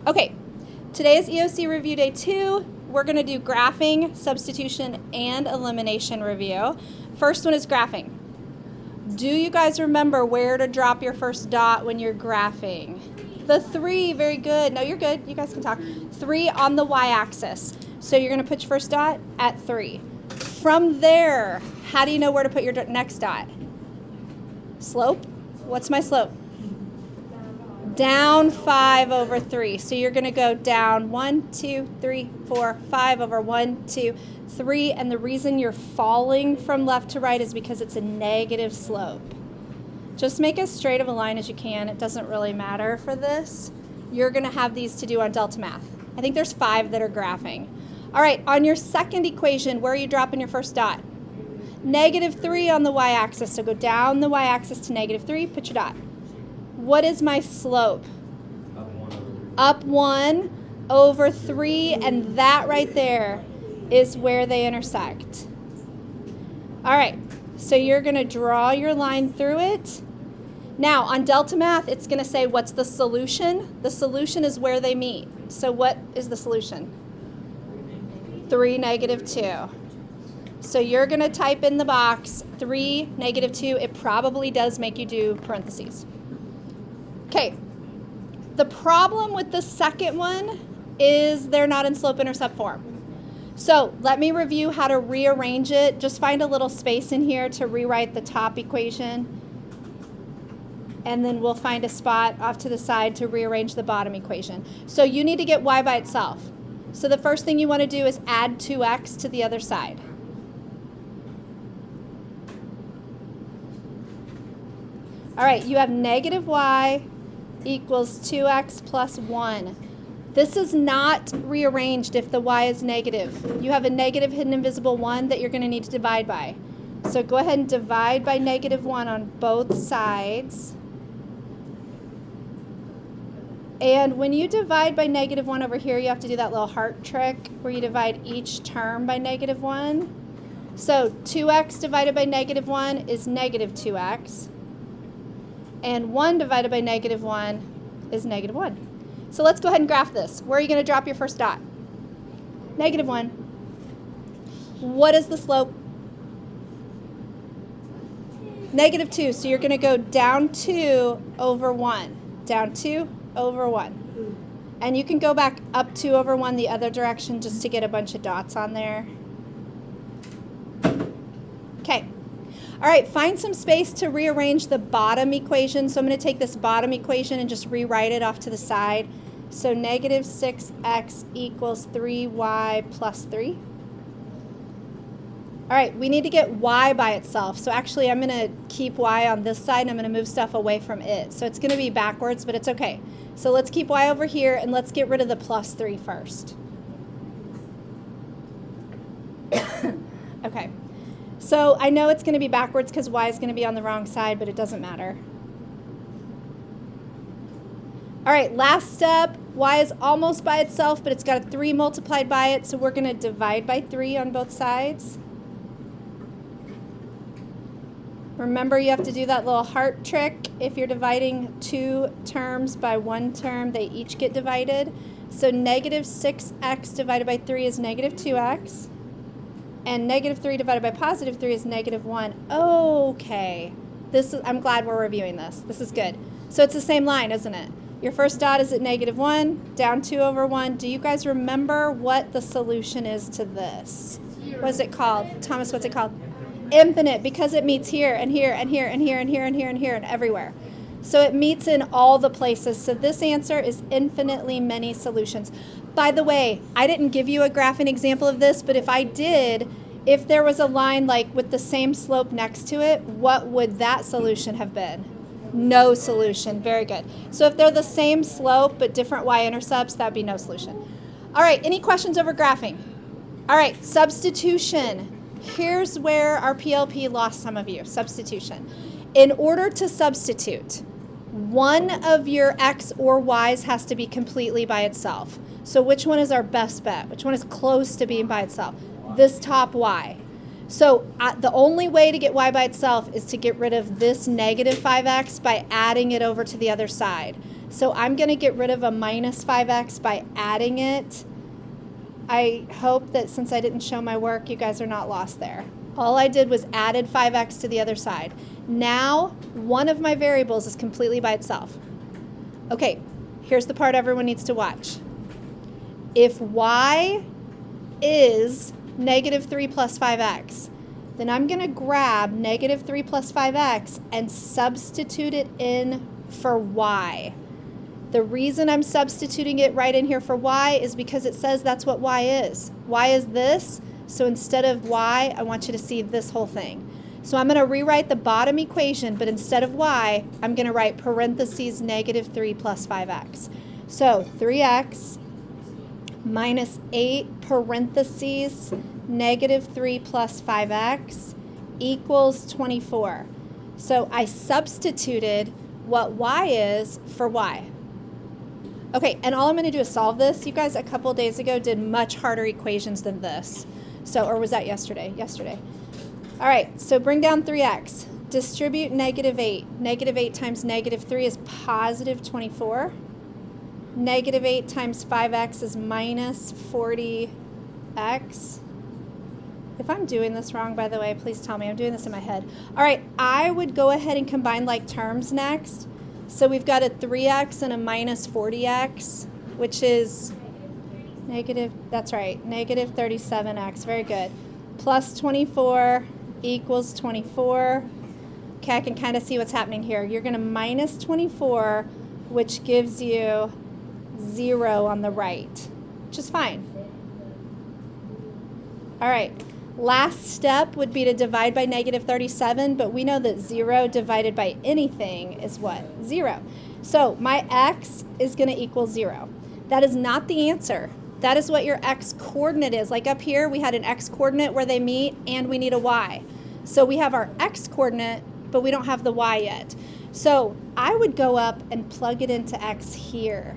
Okay, today is EOC review day 2. We're going to do graphing, substitution, and elimination review. First one is graphing. Do you guys remember where to drop your first dot when you're graphing? The 3, very good. No, you're good. You guys can talk. 3 on the y-axis. So you're going to put your first dot at 3. From there, how do you know where to put your next dot? Slope? What's my slope? Down 5 over 3. So you're going to go down 1, 2, 3, 4, 5 over 1, 2, 3. And the reason you're falling from left to right is because it's a negative slope. Just make as straight of a line as you can. It doesn't really matter for this. You're going to have these to do on DeltaMath. I think there's 5 that are graphing. All right, on your second equation, where are you dropping your first dot? -3 on the y-axis. So go down the y-axis to -3, put your dot. What is my slope? Up 1 over 3, and that right there is where they intersect. All right, so you're going to draw your line through it. Now, on DeltaMath, it's going to say what's the solution. The solution is where they meet. So what is the solution? 3, -2. So you're going to type in the box 3, -2. It probably does make you do parentheses. Okay, the problem with the second one is they're not in slope-intercept form. So let me review how to rearrange it. Just find a little space in here to rewrite the top equation. And then we'll find a spot off to the side to rearrange the bottom equation. So you need to get y by itself. So the first thing you want to do is add 2x to the other side. All right, you have -y equals 2x plus 1. This is not rearranged if the y is negative. You have a negative hidden invisible 1 that you're going to need to divide by. So go ahead and divide by -1 on both sides. And when you divide by -1 over here, you have to do that little heart trick where you divide each term by -1. So 2x divided by -1 is -2x. And 1 divided by -1 is -1. So let's go ahead and graph this. Where are you going to drop your first dot? -1. What is the slope? -2. So you're going to go down 2 over 1. Down 2 over 1. And you can go back up 2 over 1 the other direction just to get a bunch of dots on there. Okay. All right, find some space to rearrange the bottom equation. So I'm going to take this bottom equation and just rewrite it off to the side. So -6x equals 3y plus 3. All right, we need to get y by itself. So actually, I'm going to keep y on this side, and I'm going to move stuff away from it. So it's going to be backwards, but it's okay. So let's keep y over here, and let's get rid of the plus 3 first. Okay. So I know it's going to be backwards because y is going to be on the wrong side, but it doesn't matter. All right, last step. Y is almost by itself, but it's got a 3 multiplied by it, so we're going to divide by 3 on both sides. Remember, you have to do that little heart trick. If you're dividing 2 terms by 1 term, they each get divided. So -6x divided by 3 is -2x. And -3 divided by +3 is -1. Okay. I'm glad we're reviewing this. This is good. So it's the same line, isn't it? Your first dot is at -1, down 2 over 1. Do you guys remember what the solution is to this? What is it called? Thomas, what's it called? Infinite, because it meets here and here and here and here and here and here and here and everywhere. So it meets in all the places. So this answer is infinitely many solutions. By the way, I didn't give you a graphing example of this, but if I did, if there was a line like with the same slope next to it, what would that solution have been? No solution. Very good. So if they're the same slope but different y-intercepts, that would be no solution. All right, any questions over graphing? All right, substitution. Here's where our PLP lost some of you. Substitution. In order to substitute, one of your x or y's has to be completely by itself. So which one is our best bet? Which one is close to being by itself? This top y. So the only way to get y by itself is to get rid of this -5x by adding it over to the other side. So I'm going to get rid of a minus 5x by adding it. I hope that since I didn't show my work, you guys are not lost there. All I did was added 5x to the other side. Now, one of my variables is completely by itself. Okay, here's the part everyone needs to watch. If y is negative 3 plus 5x, then I'm going to grab negative 3 plus 5x and substitute it in for y. The reason I'm substituting it right in here for y is because it says that's what y is. Y is this, so instead of y, I want you to see this whole thing. So I'm going to rewrite the bottom equation, but instead of y, I'm going to write parentheses negative 3 plus 5x. So 3x minus 8 parentheses negative 3 plus 5x equals 24. So I substituted what y is for y. Okay, and all I'm going to do is solve this. You guys a couple days ago did much harder equations than this. So, or was that yesterday? Yesterday. All right, so bring down 3x. Distribute negative 8. Negative 8 times negative 3 is positive 24. Negative 8 times 5x is minus 40x. If I'm doing this wrong, by the way, please tell me. I'm doing this in my head. All right, I would go ahead and combine like terms next. So we've got a 3x and a minus 40x, which is negative, that's right, negative 37x. Very good. Plus 24 equals 24. Okay, I can kind of see what's happening here. You're going to minus 24, which gives you 0 on the right, which is fine. All right. Last step would be to divide by negative 37, but we know that 0 divided by anything is what? 0. So my x is going to equal 0. That is not the answer. That is what your x coordinate is. Like up here, we had an x coordinate where they meet, and we need a y. So we have our x coordinate, but we don't have the y yet. So I would go up and plug it into x here.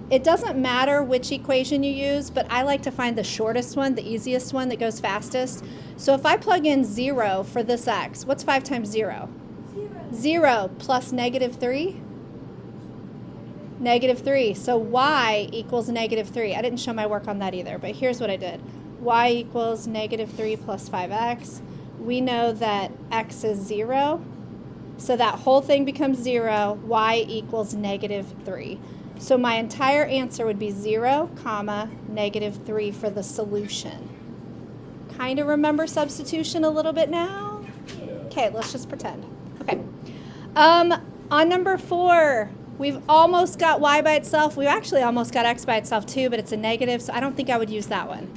It doesn't matter which equation you use, but I like to find the shortest one, the easiest one that goes fastest. So if I plug in 0 for this x, what's 5 times 0? 0 plus negative 3? Negative 3. So y equals negative 3. I didn't show my work on that either, but here's what I did. Y equals negative 3 plus 5x. We know that x is 0. So that whole thing becomes 0. Y equals negative 3. So my entire answer would be 0, comma, negative 3 for the solution. Kind of remember substitution a little bit now? Okay, let's just pretend. Okay. On number 4, we've almost got y by itself. We've actually almost got x by itself too, but it's a negative, so I don't think I would use that one.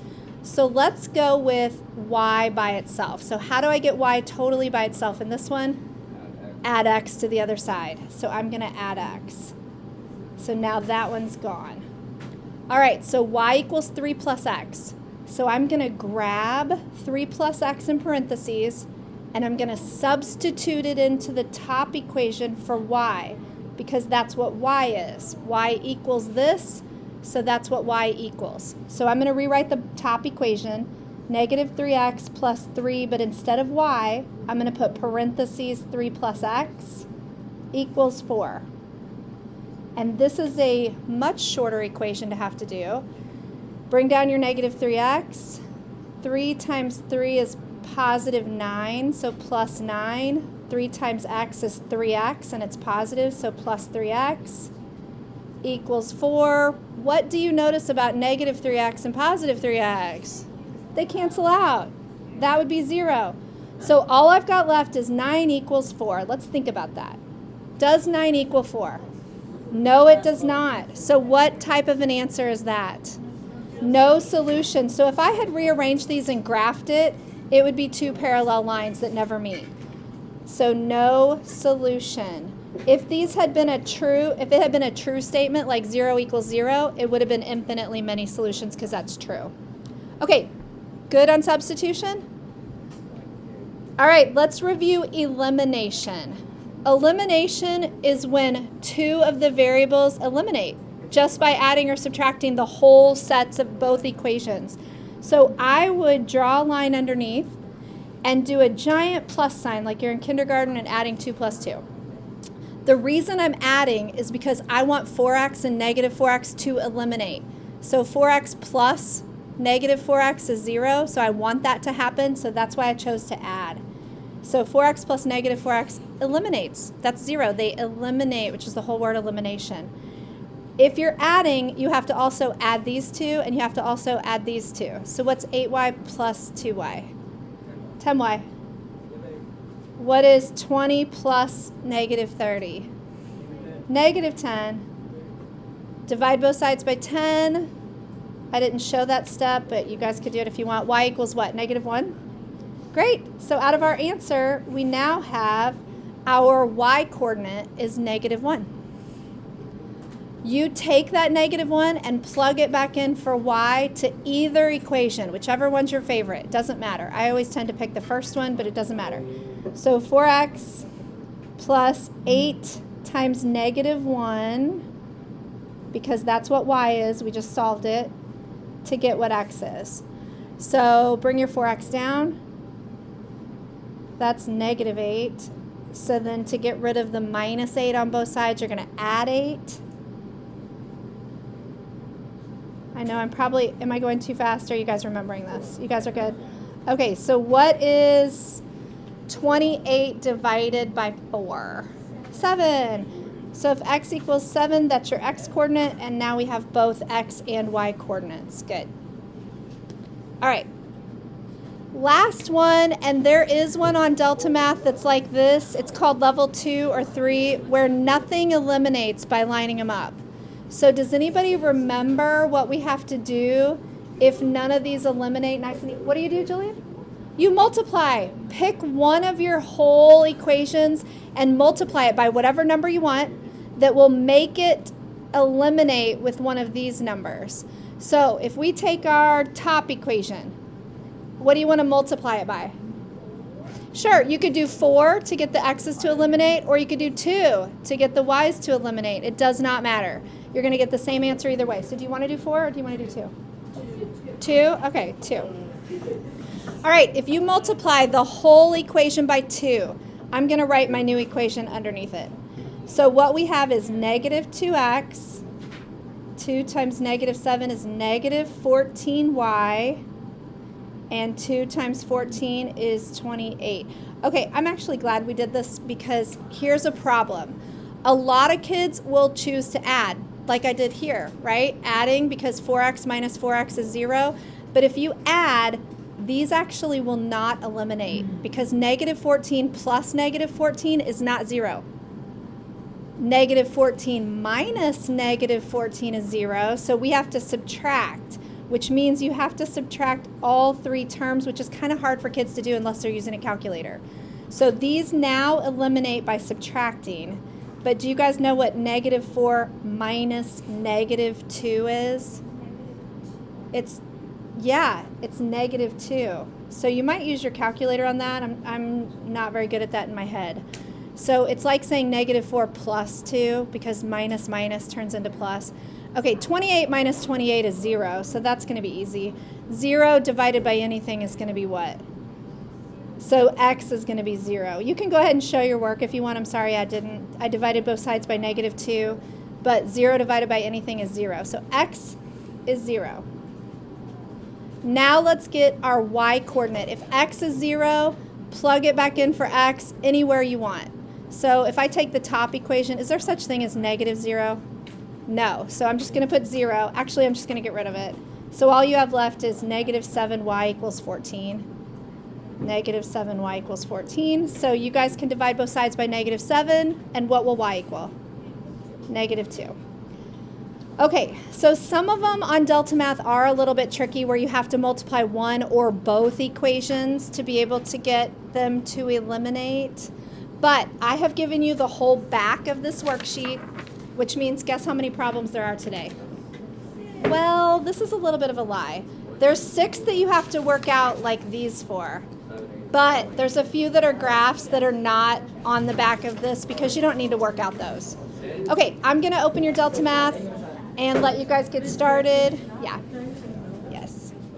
So let's go with y by itself. So how do I get y totally by itself in this one? Add x to the other side. So I'm going to add x. So now that one's gone. All right, so y equals 3 plus x. So I'm going to grab 3 plus x in parentheses, and I'm going to substitute it into the top equation for y, because that's what y is. Y equals this, so that's what y equals. So I'm going to rewrite the top equation, negative 3x plus 3, but instead of y, I'm going to put parentheses 3 plus x equals 4. And this is a much shorter equation to have to do. Bring down your negative 3x. 3 times 3 is positive 9, so plus 9. 3 times x is 3x, and it's positive, so plus 3x equals 4. What do you notice about negative 3x and positive 3x? They cancel out. That would be 0. So all I've got left is 9 equals 4. Let's think about that. Does 9 equal 4? No, it does not. So what type of an answer is that? No solution. So if I had rearranged these and graphed it, it would be 2 parallel lines that never meet. So no solution. If these had been if it had been a true statement like 0 equals 0, it would have been infinitely many solutions because that's true. Okay, good on substitution? All right, let's review elimination. Elimination is when 2 of the variables eliminate just by adding or subtracting the whole sets of both equations. So I would draw a line underneath and do a giant plus sign like you're in kindergarten and adding 2 plus 2. The reason I'm adding is because I want 4x and negative 4x to eliminate. So 4x plus negative 4x is 0, so I want that to happen, so that's why I chose to add. So 4x plus negative 4x eliminates. That's 0. They eliminate, which is the whole word elimination. If you're adding, you have to also add these two, and you have to also add these two. So what's 8y plus 2y? 10y. What is 20 plus negative 30? Negative 10. Divide both sides by 10. I didn't show that step, but you guys could do it if you want. Y equals what? Negative 1? Great. So out of our answer, we now have our y coordinate is negative 1. You take that negative 1 and plug it back in for y to either equation, whichever one's your favorite. It doesn't matter. I always tend to pick the first one, but it doesn't matter. So 4x plus 8 times negative 1, because that's what y is. We just solved it to get what x is. So bring your 4x down. That's negative 8. So then to get rid of the minus 8 on both sides, you're going to add 8. I know am I going too fast? Or are you guys remembering this? You guys are good? Okay, so what is 28 divided by 4? 7. So if x equals 7, that's your x coordinate, and now we have both x and y coordinates. Good. All right. Last one, and there is one on DeltaMath that's like this. It's called level 2 or 3, where nothing eliminates by lining them up. So does anybody remember what we have to do if none of these eliminate nice and easy? What do you do, Julian? You multiply. Pick one of your whole equations and multiply it by whatever number you want that will make it eliminate with one of these numbers. So if we take our top equation, what do you want to multiply it by? Sure, you could do 4 to get the x's to eliminate, or you could do 2 to get the y's to eliminate. It does not matter. You're going to get the same answer either way. So do you want to do 4 or do you want to do 2? 2? Okay, 2. All right, if you multiply the whole equation by 2, I'm going to write my new equation underneath it. So what we have is negative 2x. 2 times negative 7 is negative 14y. And 2 times 14 is 28. Okay, I'm actually glad we did this because here's a problem. A lot of kids will choose to add, like I did here, right? Adding because 4x minus 4x is 0. But if you add, these actually will not eliminate because negative 14 plus negative 14 is not 0. Negative 14 minus negative 14 is 0, so we have to subtract, which means you have to subtract all 3 terms, which is kind of hard for kids to do unless they're using a calculator. So these now eliminate by subtracting. But do you guys know what negative 4 minus negative 2 is? It's negative 2. So you might use your calculator on that. I'm not very good at that in my head. So it's like saying negative 4 plus 2 because minus minus turns into plus. Okay, 28 minus 28 is 0, so that's going to be easy. 0 divided by anything is going to be what? So x is going to be 0. You can go ahead and show your work if you want. I'm sorry I didn't. I divided both sides by negative 2, but 0 divided by anything is 0. So x is 0. Now let's get our y coordinate. If x is 0, plug it back in for x anywhere you want. So if I take the top equation, is there such thing as negative 0? No, so I'm just going to put 0. Actually, I'm just going to get rid of it. So all you have left is negative 7y equals 14. Negative 7y equals 14. So you guys can divide both sides by negative 7, and what will y equal? Negative 2. Okay, so some of them on DeltaMath are a little bit tricky where you have to multiply one or both equations to be able to get them to eliminate. But I have given you the whole back of this worksheet, which means guess how many problems there are today? Well, this is a little bit of a lie. There's 6 that you have to work out like these for. But there's a few that are graphs that are not on the back of this because you don't need to work out those. Okay, I'm going to open your DeltaMath and let you guys get started. Yeah.